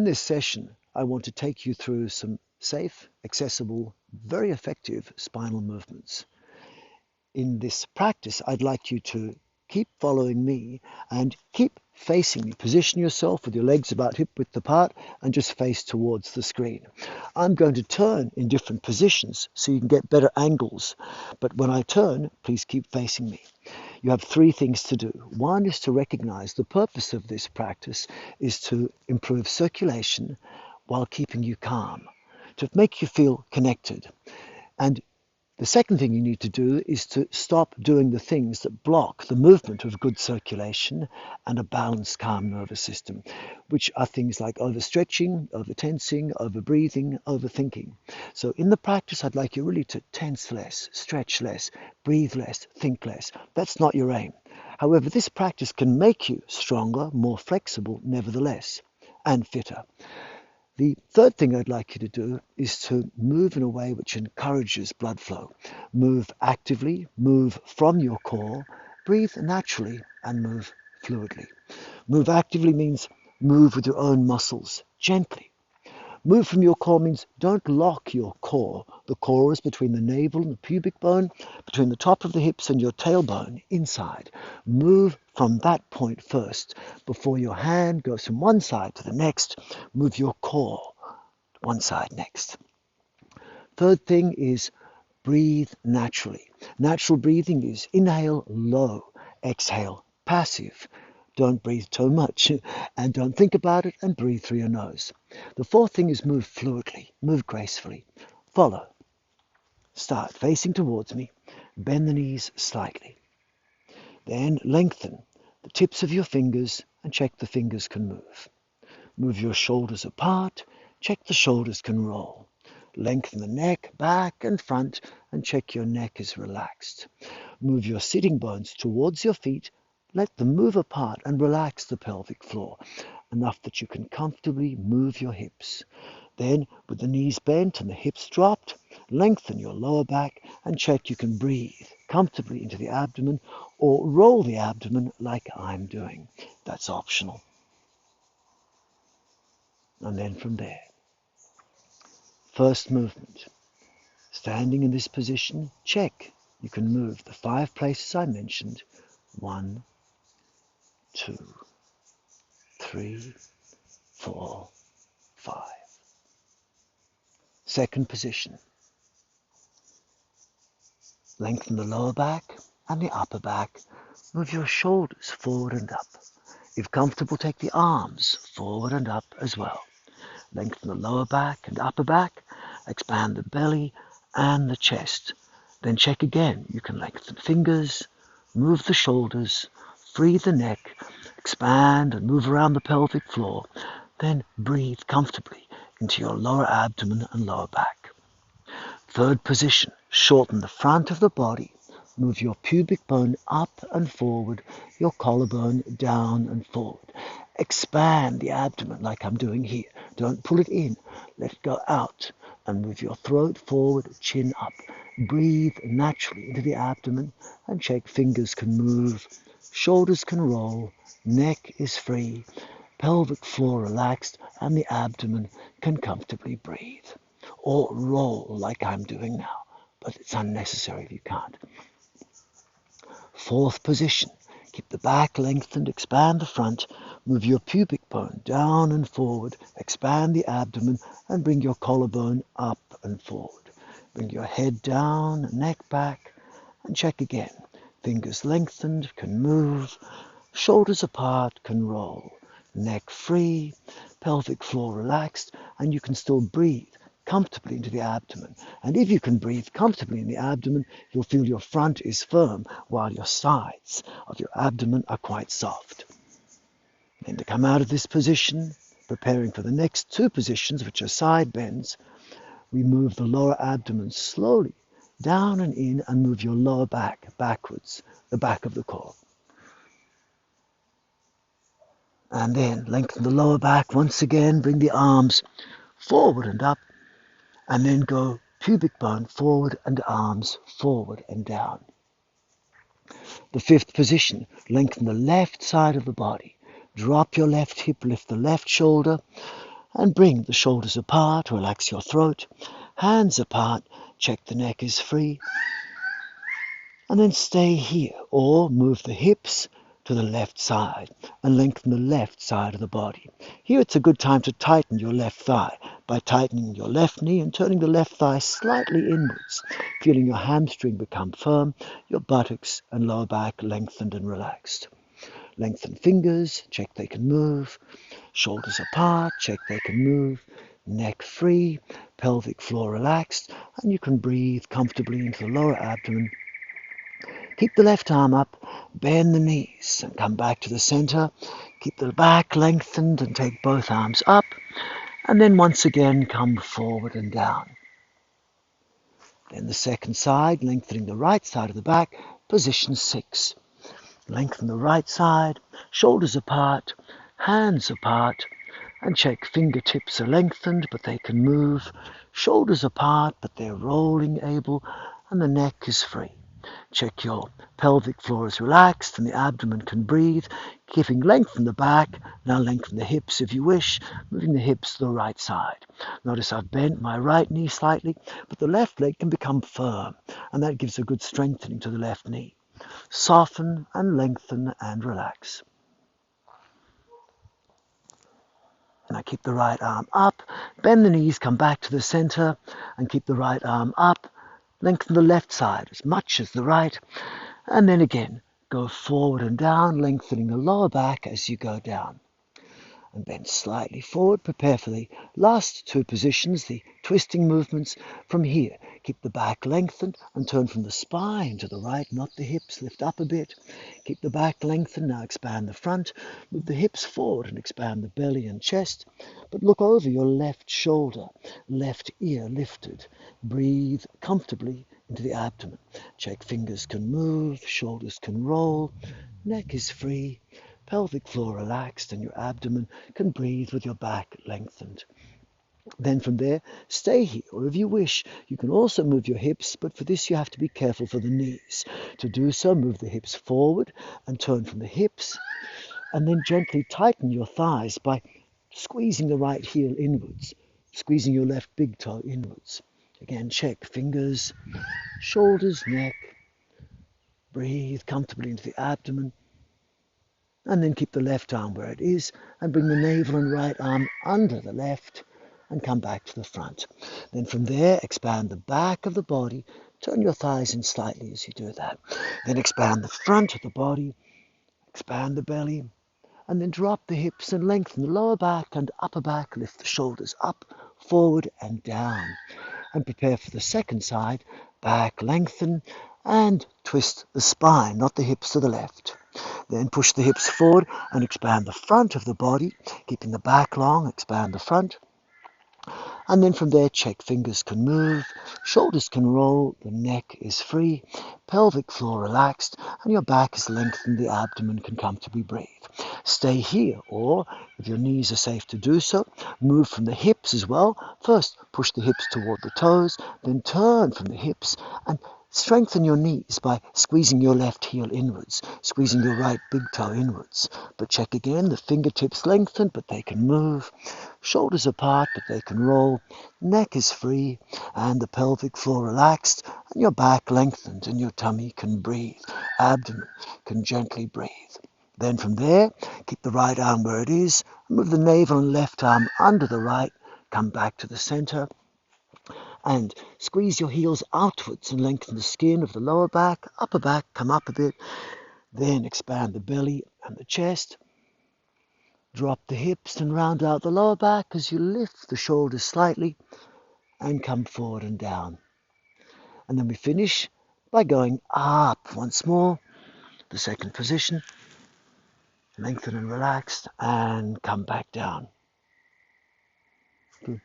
this session, I want to take you through some safe, accessible, very effective spinal movements. In this practice, I'd like you to keep following me and keep facing me. Position yourself with your legs about hip width apart and just face towards the screen. I'm going to turn in different positions so you can get better angles. But when I turn, please keep facing me. You have three things to do. One is to recognize the purpose of this practice is to improve circulation while keeping you calm, to make you feel connected. And the second thing you need to do is to stop doing the things that block the movement of good circulation and a balanced, calm nervous system, which are things like overstretching, overtensing, overbreathing, overthinking. So in the practice, I'd like you really to tense less, stretch less, breathe less, think less. That's not your aim. However, this practice can make you stronger, more flexible, nevertheless, and fitter. The third thing I'd like you to do is to move in a way which encourages blood flow. Move actively, move from your core, breathe naturally, and move fluidly. Move actively means move with your own muscles, gently. Move from your core means don't lock your core. The core is between the navel and the pubic bone, between the top of the hips and your tailbone, inside. Move from that point first. Before your hand goes from one side to the next, move your core one side next. Third thing is breathe naturally. Natural breathing is inhale low, exhale passive. Don't breathe too much and don't think about it, and breathe through your nose. The fourth thing is move fluidly, move gracefully. Follow. Start facing towards me. Bend the knees slightly. Then lengthen the tips of your fingers and check the fingers can move. Move your shoulders apart. Check the shoulders can roll. Lengthen the neck, back and front, and check your neck is relaxed. Move your sitting bones towards your feet. Let them move apart and relax the pelvic floor, enough that you can comfortably move your hips. Then, with the knees bent and the hips dropped, lengthen your lower back and check you can breathe comfortably into the abdomen or roll the abdomen like I'm doing. That's optional. And then from there, first movement. Standing in this position, check you can move the 5 places I mentioned. 1, 2, 3, 4, 5. Second position. Lengthen the lower back and the upper back. Move your shoulders forward and up. If comfortable, take the arms forward and up as well. Lengthen the lower back and upper back. Expand the belly and the chest. Then check again. You can lengthen fingers, move the shoulders, free the neck, expand and move around the pelvic floor. Then breathe comfortably into your lower abdomen and lower back. Third position, shorten the front of the body. Move your pubic bone up and forward, your collarbone down and forward. Expand the abdomen like I'm doing here. Don't pull it in. Let it go out. And move your throat forward, chin up. Breathe naturally into the abdomen and check fingers can move. Shoulders can roll. Neck is free. Pelvic floor relaxed and the abdomen can comfortably breathe. Or roll like I'm doing now. But it's unnecessary if you can't. Fourth position. Keep the back lengthened, expand the front, move your pubic bone down and forward, expand the abdomen, and bring your collarbone up and forward. Bring your head down, neck back, and check again. Fingers lengthened, can move, shoulders apart, can roll, neck free, pelvic floor relaxed, and you can still breathe comfortably into the abdomen. And if you can breathe comfortably in the abdomen, you'll feel your front is firm while your sides of your abdomen are quite soft. Then to come out of this position, preparing for the next 2 positions, which are side bends, we move the lower abdomen slowly down and in and move your lower back backwards, the back of the core. And then lengthen the lower back once again, bring the arms forward and up, and then go pubic bone forward and arms forward and down. The 5th position, lengthen the left side of the body. Drop your left hip, lift the left shoulder, And bring the shoulders apart, relax your throat, hands apart, check the neck is free. And then stay here, or move the hips to the left side and lengthen the left side of the body. Here it's a good time to tighten your left thigh by tightening your left knee and turning the left thigh slightly inwards, feeling your hamstring become firm, your buttocks and lower back lengthened and relaxed. Lengthen fingers, check they can move. Shoulders apart, check they can move. Neck free, pelvic floor relaxed, and you can breathe comfortably into the lower abdomen. Keep the left arm up, bend the knees and come back to the center. Keep the back lengthened and take both arms up. And then once again come forward and down. Then the second side, lengthening the right side of the back, position 6. Lengthen the right side, shoulders apart, hands apart, and check fingertips are lengthened but they can move. Shoulders apart but they're rolling able, and the neck is free. Check your pelvic floor is relaxed and the abdomen can breathe. Keeping length in the back, now lengthen the hips if you wish, moving the hips to the right side. Notice I've bent my right knee slightly, but the left leg can become firm, and that gives a good strengthening to the left knee. Soften and lengthen and relax. Now keep the right arm up, bend the knees, come back to the center, and keep the right arm up. Lengthen the left side as much as the right, and then again go forward and down, lengthening the lower back as you go down. And bend slightly forward, prepare for the last two positions, the twisting movements. From here, keep the back lengthened and turn from the spine to the right, not the hips, lift up a bit. Keep the back lengthened, now expand the front, move the hips forward and expand the belly and chest, but look over your left shoulder, left ear lifted. Breathe comfortably into the abdomen. Check fingers can move, shoulders can roll, neck is free. Pelvic floor relaxed and your abdomen can breathe with your back lengthened. Then from there, stay here, or if you wish, you can also move your hips, but for this you have to be careful for the knees. To do so, move the hips forward and turn from the hips, and then gently tighten your thighs by squeezing the right heel inwards, squeezing your left big toe inwards. Again, check fingers, shoulders, neck. Breathe comfortably into the abdomen. And then keep the left arm where it is and bring the navel and right arm under the left and come back to the front. Then from there, expand the back of the body. Turn your thighs in slightly as you do that. Then expand the front of the body, expand the belly, and then drop the hips and lengthen the lower back and upper back. Lift the shoulders up, forward and down. And prepare for the second side. Back lengthen and twist the spine, not the hips to the left. Then push the hips forward and expand the front of the body, keeping the back long, expand the front. And then from there, check fingers can move, shoulders can roll, the neck is free, pelvic floor relaxed, and your back is lengthened, the abdomen can comfortably breathe. Stay here, or if your knees are safe to do so, move from the hips as well. First, push the hips toward the toes, then turn from the hips and strengthen your knees by squeezing your left heel inwards, squeezing your right big toe inwards. But check again, the fingertips lengthened, but they can move. Shoulders apart, but they can roll. Neck is free, and the pelvic floor relaxed, and your back lengthened, and your tummy can breathe. Abdomen can gently breathe. Then from there, keep the right arm where it is, move the navel and left arm under the right, come back to the center, and squeeze your heels outwards and lengthen the skin of the lower back, upper back, come up a bit. Then expand the belly and the chest. Drop the hips and round out the lower back as you lift the shoulders slightly and come forward and down. And then we finish by going up once more, the second position. Lengthen and relax and come back down. Good.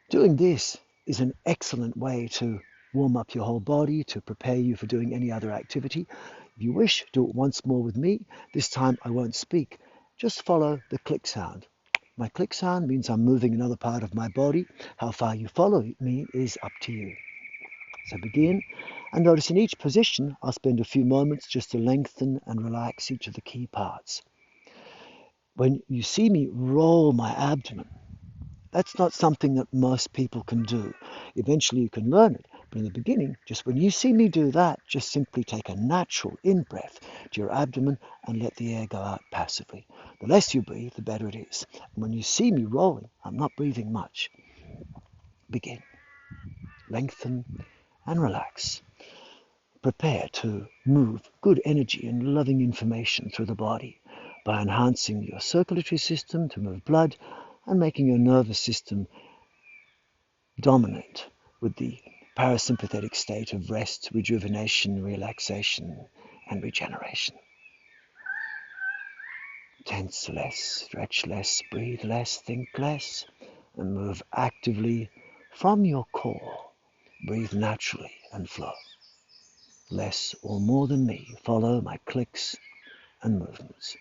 Doing this is an excellent way to warm up your whole body, to prepare you for doing any other activity. If you wish, do it once more with me. This time I won't speak. Just follow the click sound. My click sound means I'm moving another part of my body. How far you follow me is up to you. So begin, and notice in each position I'll spend a few moments just to lengthen and relax each of the key parts. When you see me roll my abdomen, That's not something that most people can do. Eventually you can learn it, but in the beginning, just when you see me do that, just simply take a natural in-breath to your abdomen and let the air go out passively. The less you breathe, the better it is. And when you see me rolling, I'm not breathing much. Begin. Lengthen and relax. Prepare to move good energy and loving information through the body by enhancing your circulatory system to move blood and making your nervous system dominant with the parasympathetic state of rest, rejuvenation, relaxation, and regeneration. Tense less, stretch less, breathe less, think less, and move actively from your core. Breathe naturally and flow. Less or more than me, follow my clicks and movements.